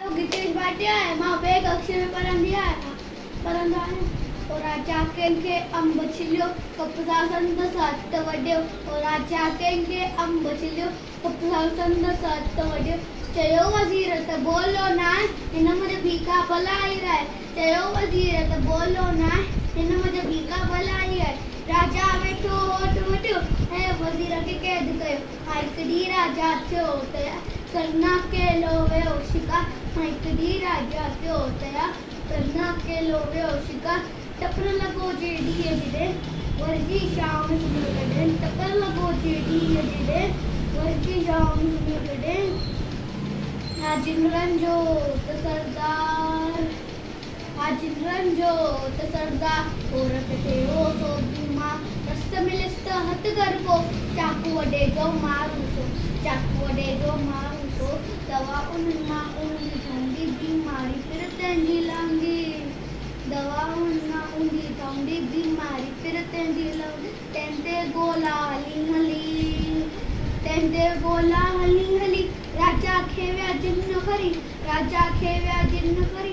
गितेश भाटिया है मां बेग अक्षर में परंदा है और राजा के अंब छिलियो कपसा संद सत वड्यो और राजा के अंब छिलियो कपसा संद सत वड्यो चयो वजीर त बोलो ना इन मुझे भीखा भलाई है चयो वजीर त बोलो ना इन मुझे भीखा भलाई है राजा वेठो होठ वड्यो ए वजीर के कैद कयो हाय कडी राजा थियो त करना के लोवे ओशिका हाय कडी राजा थियो त करना के लोवे ओशिका टपर लगो जेडी जिदे वर्गी शाम सुमगडे टपर लगो जेडी जिदे वर्गी शाम सुमगडे हाजिन रंजो त सरदार हाजिन रंजो त सरदार औरत थे ओ सो बीमा रस्त मिलिस्त हथ घर को चाकू वडे जो मारू सो चाकू वडे जो मारू सो दवा उन्मा उंगी ठंडी बीमारी फिर तेंजी लांगी दवा उन्ना उंगी ठंडी बीमारी फिर तेंजी लांगी तेंते गोला हली हली तेंते गोला हली हली राजा खेव्या जिन्न खरी राजा खेव्या जिन्न खरी